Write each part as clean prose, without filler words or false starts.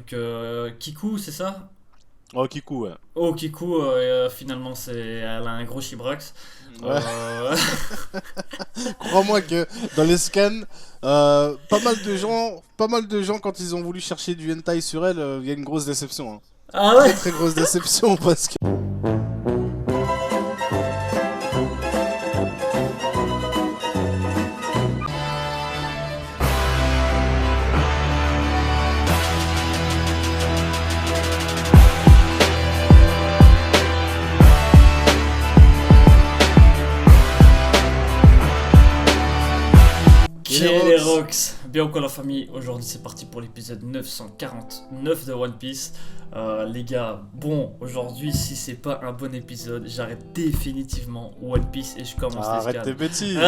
vu que Kiku, c'est ça? Oh, Kiku, ouais. Oh, Kiku, finalement, elle a un gros chibrax. Ouais. Euh, Crois-moi que dans les scans, pas mal de gens, quand ils ont voulu chercher du hentai sur elle, il y a une grosse déception. Hein. Ah Très ouais? très grosse déception parce que. Les Rocks, bien quoi la famille, aujourd'hui c'est parti pour l'épisode 949 de One Piece. Les gars, bon, aujourd'hui si c'est pas un bon épisode, j'arrête définitivement One Piece et je commence les Arrête scans. tes bêtises!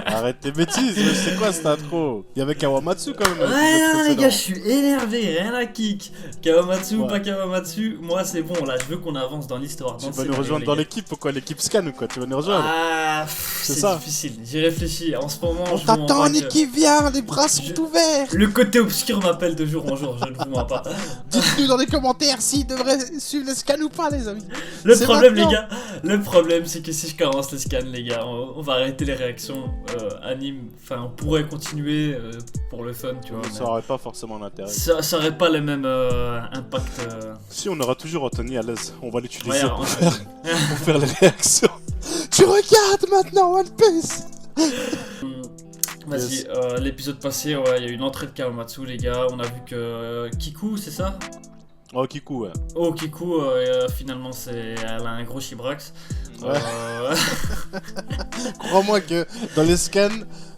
Arrête tes bêtises! Mais c'est quoi cette intro? Il y avait Kawamatsu quand même. Ouais, non, les gars, je précédent. suis énervé, rien à kick. Kawamatsu ou Ouais. pas Kawamatsu, moi c'est bon, là je veux qu'on avance dans l'histoire. Tu dans le vas nous scénario, rejoindre les dans gars. l'équipe ou quoi? L'équipe scan ou quoi? Tu vas nous rejoindre? Ah, C'est c'est ça. difficile, j'y réfléchis. En ce moment, On je vous mens t'attend, pas que- Niki, viens! Les bras sont Je- ouverts! Le côté obscur m'appelle de jour en jour, je ne vous mens pas. Dites-nous dans les commentaires s'ils devraient suivre les scans ou pas, les amis! Le C'est problème, maintenant. les gars, le problème, c'est que si je commence les scans, les gars, on va arrêter les réactions anime. Enfin, on pourrait continuer pour le fun, tu vois. Ça mais aurait pas forcément d'intérêt. ça aurait pas le même impact. Si, on aura toujours Anthony à l'aise. On va l'utiliser Ouais, pour, on- pour faire les réactions. Tu regardes maintenant One Piece! Vas-y, Yes. l'épisode passé, ouais, il y a eu une entrée de Kawamatsu, les gars. On a vu que Kiku, c'est ça? Oh, Kiku, ouais. Oh, Kiku, finalement, elle a un gros chibrax. Ouais. Euh, Crois-moi que dans les scans,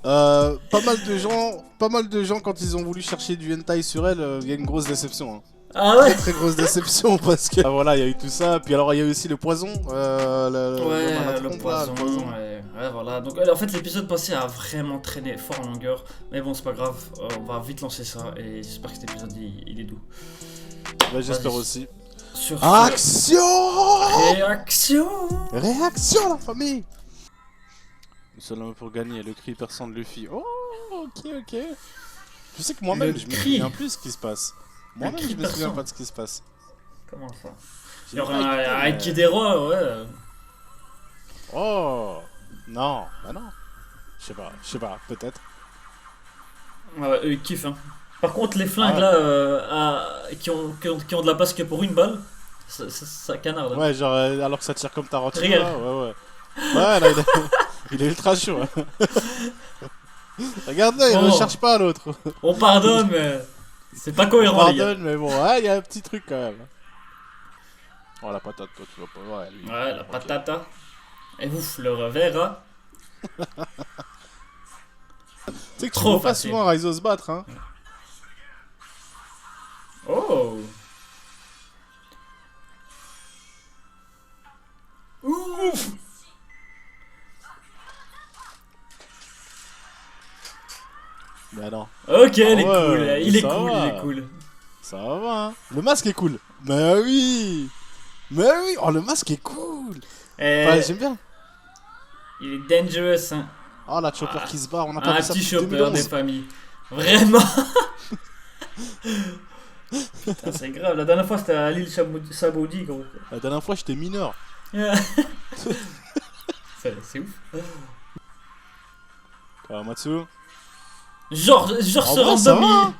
pas mal de gens, quand ils ont voulu chercher du hentai sur elle, il y a une grosse déception. Hein. Ah ouais? Très grosse déception parce que. Ah, voilà, il y a eu tout ça. Puis alors, il y a eu aussi le poison. Ouais, dans la le trompe, là, poison, ouais, voilà. Donc, en fait, l'épisode passé a vraiment traîné fort en longueur. Mais bon, c'est pas grave, on va vite lancer ça. Et j'espère que cet épisode il est doux. Ouais, j'espère Vas-y. aussi. Sur ce, Action! réaction! Réaction, la famille! Nous sommes pour gagner le cri perçant de Luffy. Oh, ok. Je sais que moi-même, Le je me cri. souviens plus ce qui se passe. Moi-même, cri je me souviens perçant. pas de ce qui se passe. Comment ça? Il J'ai y aura pas écouté, un mais- Akidera, ouais. Oh! Non, bah non. Je sais pas, peut-être. Ouais, eux ils kiffent, hein. Par contre, les flingues Ah ouais. là, qui ont de la place que pour une balle, ça canarde. Hein. Ouais, genre, alors que ça tire comme Tarantino, Regarde. là, ouais. Ouais, là, il est ultra chaud. Hein. Regarde-le, il Oh. ne cherche pas l'autre. On pardonne, mais c'est pas On cohérent, les gars. pardonne, mais bon, ouais, il y a un petit truc quand même. Oh, la patate, toi, tu vois pas. Ouais, lui, Ouais, la ok. patata. Et ouf, le revers, hein. Tu sais que tu Trop vois pas facile. souvent Raizo se battre, hein. Oh. Ouf. Bah non, Ok, il est ouais, cool, il est ça cool, va. il est cool. ça va, hein. Le masque est cool. Mais oui! Oh, le masque est cool! Et Enfin, j'aime bien. il est dangerous, hein. Oh, la chopper Ah, qui se barre, on a pas Un vu ça petit depuis chopper des 2011. familles. Vraiment. Putain, c'est grave. La dernière fois, c'était à l'île Sabaudi, gros. La dernière fois, j'étais mineur. C'est ouf. Kawamatsu. Genre En ce vrai, ça random, va, hein.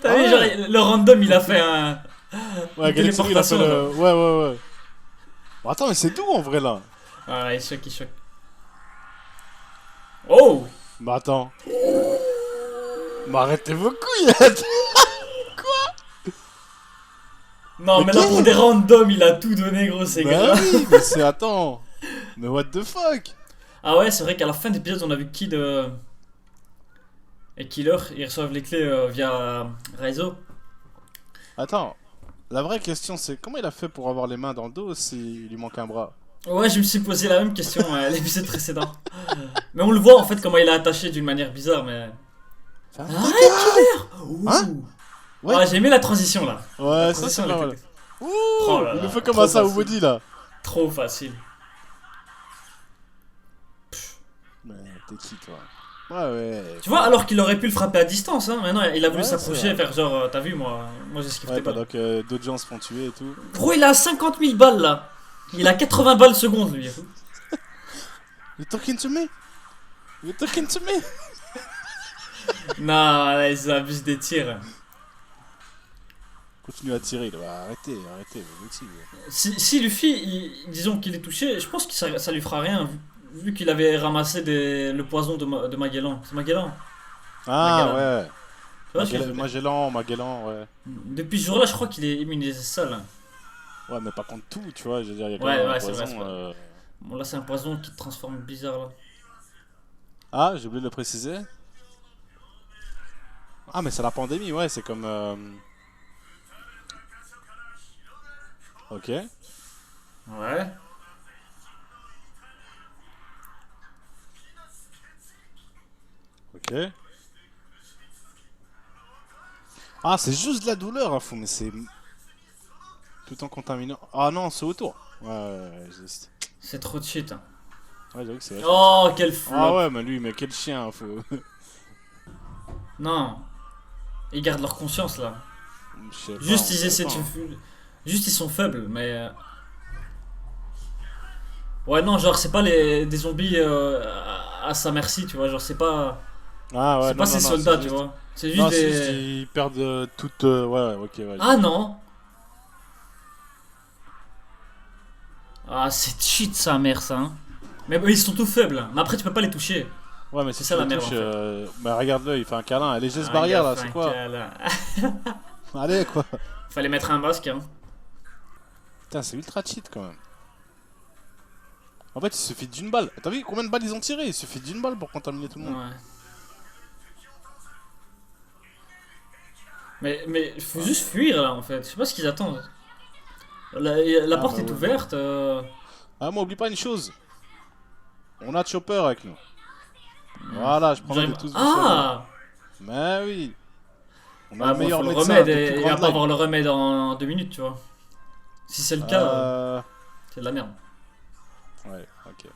T'as Ah vu, ouais. genre, le random, il a fait un... Ouais, Galaxy, il a fait téléportation, le. Ouais. Bon, attends, mais c'est doux en vrai là. Ah, il choque, il choque. Oh. Bah, attends. Mais arrêtez vos couilles! Non, Mais mais là, quel- pour des randoms, il a tout donné, gros, c'est Bah grave. oui, mais c'est. Attends. Mais what the fuck? Ah ouais, c'est vrai qu'à la fin de l'épisode, on a vu Kid et Killer, ils reçoivent les clés via Raizo. Attends. La vraie question, c'est comment il a fait pour avoir les mains dans le dos s'il lui manque un bras? Ouais, je me suis posé la même question à l'épisode précédent. Mais on le voit en fait comment il est attaché d'une manière bizarre, mais. Enfin, Arrête, Killer! Ouh. Hein? Ouais. Ouais, j'ai aimé la transition là. Ouais, La ça transition, c'est elle pas mal. était Ouh, Oh là il là, le fait comme trop un ça au facile. body là. trop facile. Mais t'es qui toi? Ouais. Tu vois, alors qu'il aurait pu le frapper à distance, hein. Maintenant, il a voulu Ouais, c'est s'approcher et vrai. faire genre, t'as vu, moi j'ai Ouais, skifté pas. pendant que d'autres gens se font tuer et tout. Gros, il a 50 000 balles là. Il a 80 balles seconde, lui. You talking to me? You talking to me? Non, là, ils abusent des tirs. Continue à tirer, là. Bah, arrêtez, vous aussi. Si Luffy, disons qu'il est touché, je pense que ça lui fera rien, vu qu'il avait ramassé le poison de Magellan. C'est Magellan? Ah, Magellan. ouais. Tu vois ce que je veux dire? Magellan, ouais. Depuis ce jour-là, je crois qu'il est immunisé seul. Ouais, mais pas contre tout, tu vois. Je veux dire, il y a quand même Ouais, un ouais, c'est vrai. poison. Bon, là, c'est un poison qui te transforme bizarre là. Ah, j'ai oublié de le préciser. Ah, mais c'est la pandémie, ouais, c'est comme. Ok. Ouais. Ok. Ah, c'est juste de la douleur, hein, fou, mais c'est. Tout en contaminant. Ah non, c'est autour. Ouais, juste. C'est trop de shit. Hein. Ouais, j'avoue que c'est vachement chiant. Oh, quel Ah flop. ouais, mais lui, mais quel chien, faut. Non. Ils gardent leur conscience là. Je sais pas, Juste, on ils dirait essaient de pas. se. Hein. Juste, ils sont faibles, mais. Ouais, non, genre, c'est pas des zombies à sa merci, tu vois. Genre, c'est pas. Ah ouais, C'est pas non, ses non, non, c'est soldats, tu juste. vois. C'est juste Non, c'est juste des. qu'ils perdent toute. Ouais, ok, ouais, je Ah vois. non. Ah, c'est cheat sa mère, ça. Hein. Mais bon, ils sont tout faibles. Hein. Mais après, tu peux pas les toucher. Ouais, mais C'est si ça tu la les merde touches, en fait. bah regarde-le, il fait un câlin. Et les gestes Un barrières gars là, fait c'est un quoi? câlin. Allez, quoi. Fallait mettre un masque. Hein. Putain, c'est ultra cheat quand même. En fait, il suffit d'une balle. T'as vu combien de balles ils ont tiré? Il suffit d'une balle pour contaminer tout le monde. Ouais. Mais faut Ouais. juste fuir là en fait. Je sais pas ce qu'ils attendent. La Ah porte bah est ouais, mais. ouverte. Ah, moi, oublie pas une chose. On a Chopper avec nous. Voilà, je promets de tous vous soigner. Ah. Mais oui. On a Ah le bon, meilleur faut le médecin remède. depuis Il va Grand pas Line. avoir le remède en 2 minutes, tu vois. Si c'est le cas, Euh... c'est de la merde. Ouais, ok.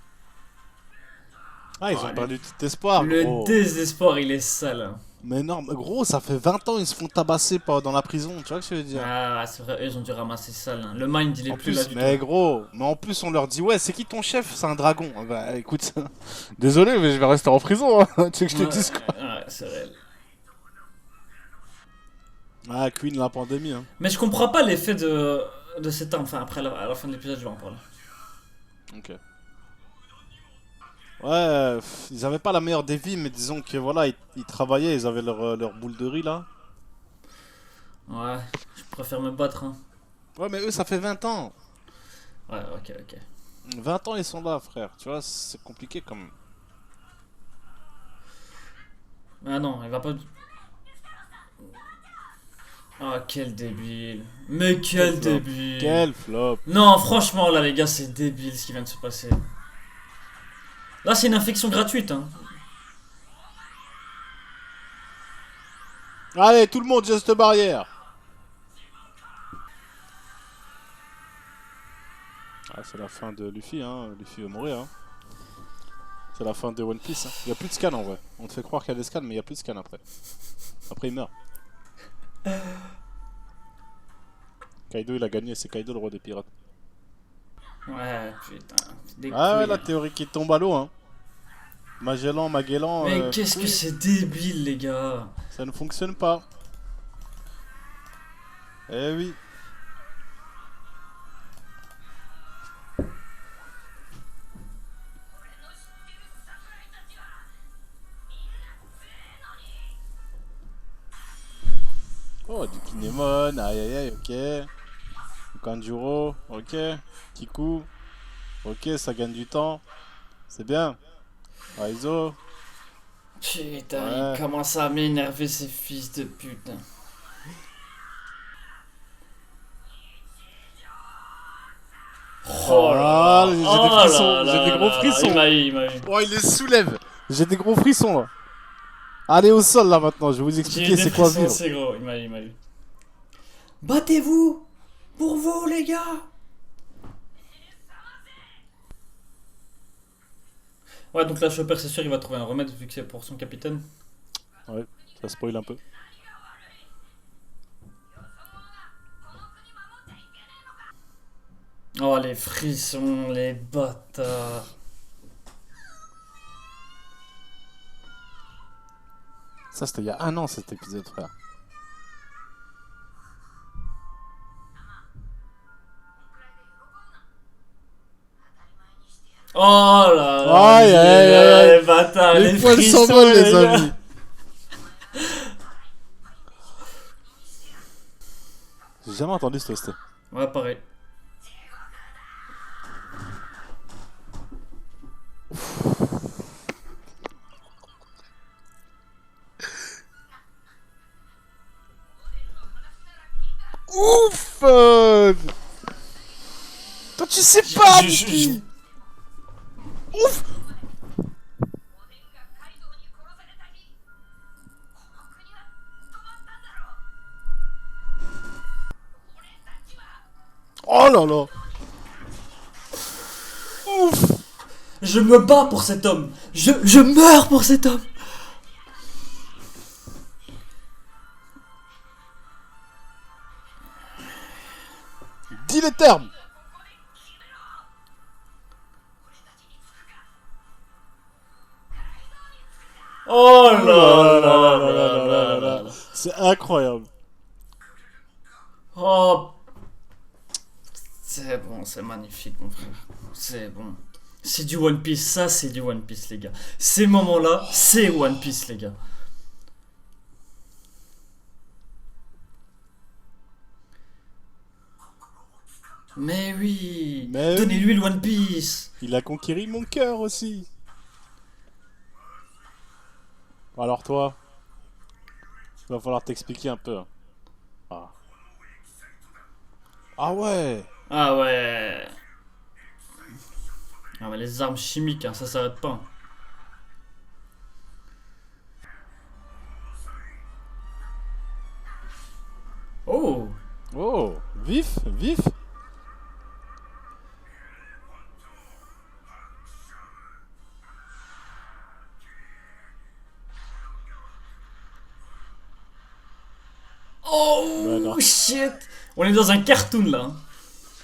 Ah, ils Ah, ont perdu tout espoir, le gros. désespoir, il est sale. Hein. Mais non, mais gros, ça fait 20 ans ils se font tabasser dans la prison, tu vois ce que je veux dire? Ah, c'est vrai, ils ont dû ramasser ça là. Le mind, il est En plus là plus, du tout. mais gros, mais en plus on leur dit ouais, c'est qui ton chef? C'est un dragon. Ah bah écoute, désolé, mais je vais rester en prison, hein. Tu sais que je te Ouais, dise quoi? ouais, c'est réel. Ah, Queen, la pandémie, hein. Mais je comprends pas l'effet de cette arme. Enfin, après, à la fin de l'épisode, je vais en parler. Ok. Ouais, ils avaient pas la meilleure des vies, mais disons que voilà, ils travaillaient, ils avaient leur boule de riz là. Ouais, je préfère me battre. Hein. Ouais, mais eux, ça fait 20 ans. Ouais, ok. 20 ans, ils sont là, frère. Tu vois, c'est compliqué quand même. Ah non, il va pas. Ah, quel débile. Mais Quel quel flop. débile. Quel flop. Non, franchement, là, les gars, c'est débile ce qui vient de se passer. Là, c'est une infection gratuite. Hein. Allez, tout le monde, geste barrière. Ah, c'est la fin de Luffy, hein. Luffy va mourir, hein. C'est la fin de One Piece. Hein. Il n'y a plus de scan en vrai. On te fait croire qu'il y a des scans, mais il n'y a plus de scan après. Après, il meurt. Kaido, il a gagné. C'est Kaido, le roi des pirates. Ouais, putain. Des Ah ouais, couilles. la théorie qui tombe à l'eau, hein. Magellan, Mais qu'est-ce que oui, c'est débile, les gars. ça ne fonctionne pas. Eh oui. Oh, du Kinemon, aïe aïe aïe, ok. Du Kanjuro, ok. Kiku, ok, ça gagne du temps. C'est bien. Aizo, Putain, il ouais. commence à m'énerver, ces fils de pute. Oh Ah, là là, j'ai des oh frissons, là j'ai des là gros là là, frissons. il m'a eu. Oh, il les soulève. J'ai des gros frissons là. Allez au sol là maintenant, je vais vous J'ai eu expliquer des c'est quoi frissons vivre. aussi, gros, il m'a eu. Battez-vous pour vous, les gars. Ouais, donc là, Chopper, c'est sûr, il va trouver un remède vu que c'est pour son capitaine. Ouais, ça spoil un peu. Oh, les frissons, les bâtards. Ça, c'était il y a un an cet épisode, frère. Oh là là, Aïe, aïe, aïe, aïe. les bâtards, Les les poils frissons, s'envolent, les gars. amis. J'ai jamais entendu ce test. Ouais, pareil. Ouf toi, tu sais pas, Mickey. Ouf. Oh là là. Ouf. Je me bats pour cet homme. Je meurs pour cet homme. Dis les termes. Oh là là là là là là. C'est incroyable. Oh. C'est bon, c'est magnifique, mon frère. C'est bon. C'est du One Piece, ça c'est du One Piece, les gars. Ces moments-là, c'est One Piece, les gars. Mais oui, Mais donnez-lui le One Piece. Il a conquéri mon cœur aussi. Alors toi, il va falloir t'expliquer un peu. Ah, ah ouais. Ah ouais. Ah mais les armes chimiques, hein, ça s'arrête pas. Oh. Oh, vif, vif. Bah non. Oh shit. On est dans un cartoon là. Hein.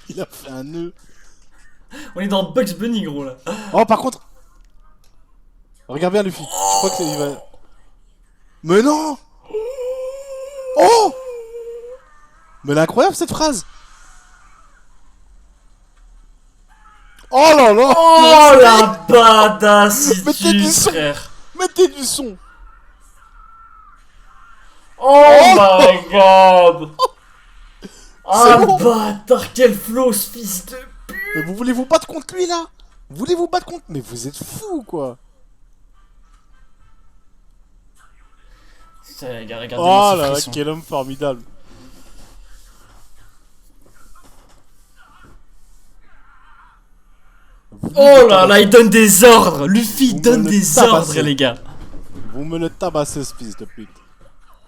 Il a fait un nœud. On est dans Bugs Bunny gros là. Oh, par contre, regarde bien Luffy. Je crois que il va. Mais non. Oh. Mais elle est incroyable cette phrase. Oh là là. Oh la badass Mettez du son. frère. Mettez du son. Oh my god. Ah bon. bâtard, quel flow ce fils de pute. Mais vous voulez vous battre contre lui là? Vous voulez vous battre contre. Mais vous êtes fous quoi. Les gars, regardez-moi Oh ce là là, frisson. quel homme formidable. Oh là là, il donne des ordres. Luffy Vous donne me le des ordres, tabassez. les gars. Vous me le tabassez ce fils de pute.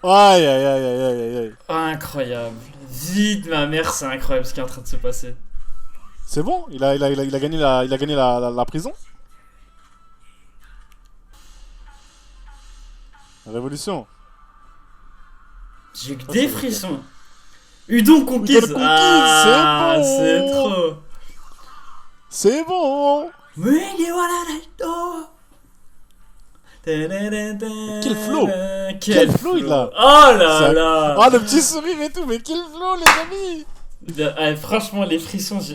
Aïe aïe aïe aïe aïe aïe aïe. Incroyable. Vite, ma mère, c'est incroyable ce qui est en train de se passer. C'est bon, il a gagné la prison. Révolution. J'ai que Oh, des ça va frissons. Udon conquise. conquise, Ah, c'est c'est bon. trop. C'est bon. Quel flow. Quel Quel flow il a. Oh là Ça- là. Ah, le petit sourire et tout, mais quel flow les amis. Ah, franchement, les frissons, je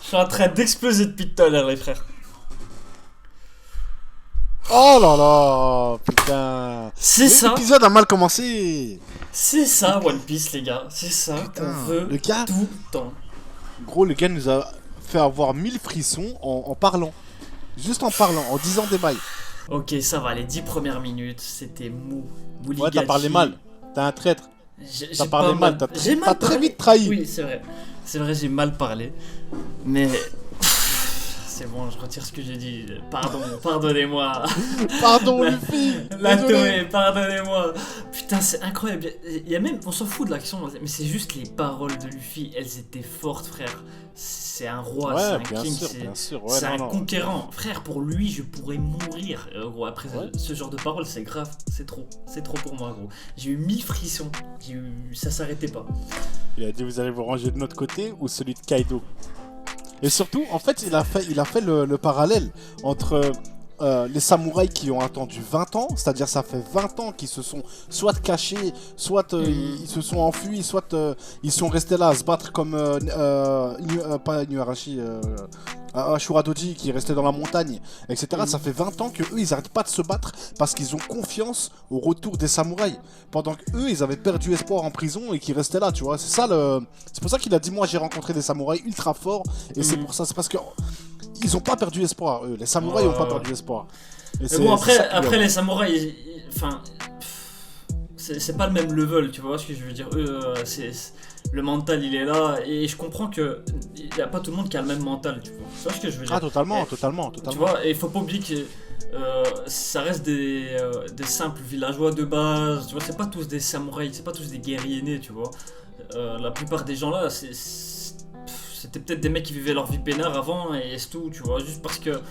suis en train d'exploser depuis tout à l'heure, les frères. Oh là là, putain. C'est ça. L'épisode a mal commencé. C'est ça, One Piece, les gars. C'est ça Putain, qu'on veut le gars- tout le temps. Gros, le gars nous a fait avoir 1000 frissons en parlant. Juste en parlant, en disant des bails. Ok, ça va, les 10 premières minutes, c'était mou. Ouais, t'as parlé mal. T'es un traître. J'ai T'as parlé pas mal. J'ai mal T'as très parlé. vite trahi. Oui, c'est vrai. C'est vrai, j'ai mal parlé. Mais. c'est bon, je retire ce que j'ai dit. Pardon, pardonnez-moi. Pardon, Luffy. La Désolé. Toei, pardonnez-moi. Putain, c'est incroyable. Il y a même, on s'en fout de l'action, mais c'est juste les paroles de Luffy, elles étaient fortes, frère. C'est un roi, c'est un bien king, sûr, bien sûr. Ouais, c'est un non. conquérant. Frère, pour lui, je pourrais mourir. Gros, après ce genre de paroles, c'est grave, c'est trop pour moi, gros. J'ai eu 1000 frissons, ça s'arrêtait pas. Il a dit vous allez vous ranger de notre côté ou celui de Kaido. Et surtout, en fait, il a fait le parallèle entre les samouraïs qui ont attendu 20 ans, c'est-à-dire ça fait 20 ans qu'ils se sont soit cachés, soit ils se sont enfuis, soit ils sont restés là à se battre comme pas Inuarashi, Ashura Doji qui est resté dans la montagne, etc. Ça fait 20 ans que eux ils arrêtent pas de se battre parce qu'ils ont confiance au retour des samouraïs. Pendant que eux ils avaient perdu espoir en prison et qu'ils restaient là, tu vois. C'est pour ça qu'il a dit moi j'ai rencontré des samouraïs ultra forts et c'est pour ça, c'est parce que ils ont pas perdu espoir, eux. Les samouraïs ont pas perdu espoir. Mais bon, après les samouraïs, enfin, c'est pas le même level, tu vois ce que je veux dire. Eux, le mental il est là, et je comprends que il y a pas tout le monde qui a le même mental, tu vois ce que je veux dire. Ah, totalement. Tu vois, et il faut pas oublier que ça reste des simples villageois de base, tu vois, c'est pas tous des samouraïs, c'est pas tous des guerriers nés, tu vois. La plupart des gens là, c'était peut-être des mecs qui vivaient leur vie peinard avant et c'est tout, tu vois, juste parce que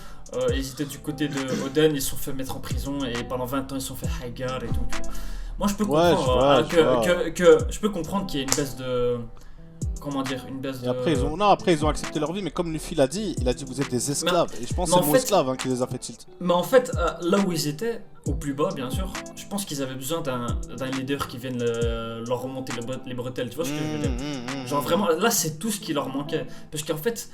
ils étaient du côté de Oden, ils se sont fait mettre en prison et pendant 20 ans ils se sont fait hagar et tout, tu vois. Moi je peux comprendre je peux comprendre qu'il y ait une baisse de... Comment dire, une baisse de... Après ils ont accepté leur vie, mais comme Luffy l'a dit, il a dit vous êtes des esclaves. Et je pense que c'est le mot esclave qui les a fait tilt. Mais en fait, là où ils étaient, au plus bas bien sûr, je pense qu'ils avaient besoin d'un leader qui vienne leur remonter les bretelles, tu vois ce que je veux dire. Genre vraiment, là c'est tout ce qui leur manquait. Parce qu'en fait,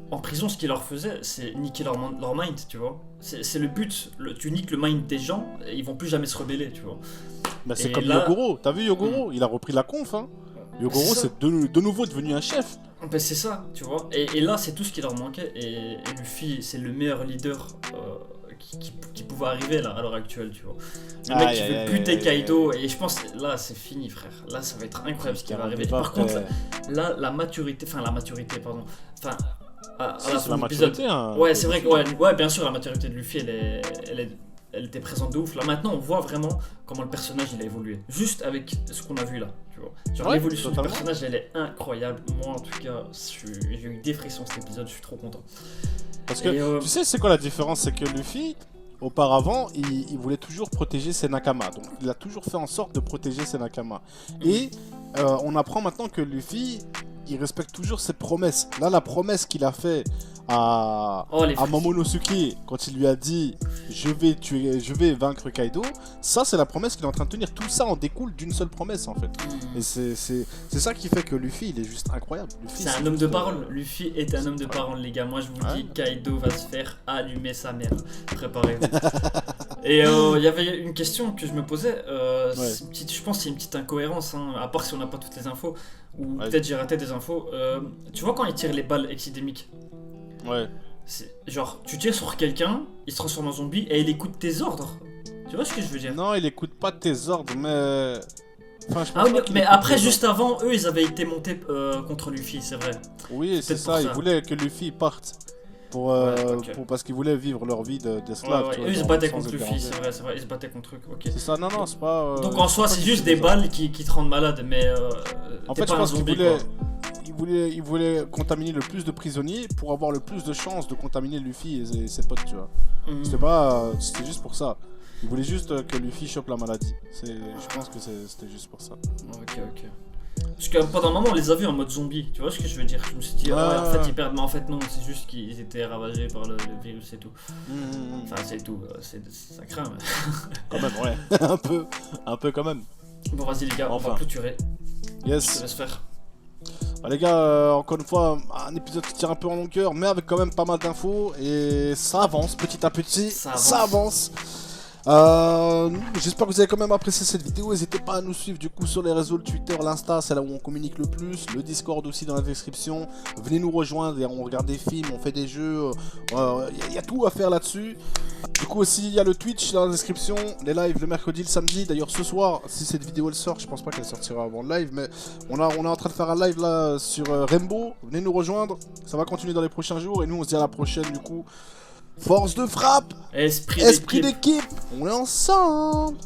en prison ce qu'ils leur faisaient, c'est niquer leur mind, tu vois. C'est le but, tu niques le mind des gens, et ils vont plus jamais se rebeller, tu vois. Bah c'est comme là... Yogoro, t'as vu Yogoro, il a repris la conf, hein. Yogoro c'est de nouveau devenu un chef. Ben c'est ça, tu vois. Et là c'est tout ce qui leur manquait, et Luffy c'est le meilleur leader qui pouvait arriver là à l'heure actuelle, tu vois. Le mec qui veut buter Kaido, et je pense là c'est fini, frère. Là ça va être incroyable ce qui va arriver. Par contre là la maturité, pardon. Enfin à la fin de l'épisode. Ouais, c'est vrai que ouais, bien sûr la maturité de Luffy elle était présente de ouf. Là maintenant on voit vraiment comment le personnage il a évolué. Juste avec ce qu'on a vu là, tu vois. Genre l'évolution du personnage elle est incroyable. Moi en tout cas j'ai eu des frissons cet épisode, je suis trop content. Parce que tu sais c'est quoi la différence, c'est que Luffy auparavant il voulait toujours protéger ses Nakama. Donc il a toujours fait en sorte de protéger ses Nakama. Et on apprend maintenant que Luffy il respecte toujours ses promesses. Là la promesse qu'il a fait à Momonosuke quand il lui a dit je vais vaincre Kaido, ça c'est la promesse qu'il est en train de tenir. Tout ça en découle d'une seule promesse en fait. Et c'est ça qui fait que Luffy il est juste incroyable. C'est un homme de parole. Luffy est un homme de parole, les gars. Moi je vous dis, Kaido va se faire allumer sa mère. Préparez-vous. Et il y avait une question que je me posais. Je pense que c'est une petite incohérence, hein, à part si on n'a pas toutes les infos, ou peut-être j'ai raté des infos. Tu vois quand il tire les balles epidémiques. Ouais. Genre, tu tires sur quelqu'un, il se transforme en zombie et il écoute tes ordres. Tu vois ce que je veux dire? Non, il écoute pas tes ordres, mais. Enfin, mais après, juste avant, eux, ils avaient été montés contre Luffy, c'est vrai. Oui, c'est ça, ils voulaient que Luffy parte. Parce qu'ils voulaient vivre leur vie d'esclaves. Eux, ils se battaient contre Luffy, c'est vrai, ils se battaient contre eux. Okay. C'est ça, non, c'est pas. Donc en soi, c'est juste des balles qui te rendent malade, mais. En fait, je pense qu'ils voulaient contaminer le plus de prisonniers pour avoir le plus de chances de contaminer Luffy et ses potes, tu vois. C'était juste pour ça. Ils voulaient juste que Luffy chope la maladie. Je pense que c'était juste pour ça. Ok. Parce que pendant un moment on les a vus en mode zombie, tu vois ce que je veux dire? Je me suis dit, en fait ils perdent, mais en fait non, c'est juste qu'ils étaient ravagés par le virus et tout. Enfin c'est tout, ça craint. Mais... Quand même, ouais. un peu quand même. Bon vas-y les gars, on va clôturer. Yes. Je te laisse faire. Les gars, encore une fois, un épisode qui tire un peu en longueur, mais avec quand même pas mal d'infos, et ça avance petit à petit, ça avance. J'espère que vous avez quand même apprécié cette vidéo. N'hésitez pas à nous suivre du coup sur les réseaux, le Twitter, l'Insta, c'est là où on communique le plus. Le Discord aussi dans la description. Venez nous rejoindre, on regarde des films, on fait des jeux. Y a tout à faire là-dessus. Du coup aussi il y a le Twitch dans la description, les lives le mercredi, le samedi. D'ailleurs ce soir, si cette vidéo elle sort, je pense pas qu'elle sortira avant le live, mais on est en train de faire un live là sur Rainbow. Venez nous rejoindre, ça va continuer dans les prochains jours et nous on se dit à la prochaine du coup. Force de frappe, Esprit esprit d'équipe. d'équipe, on est ensemble.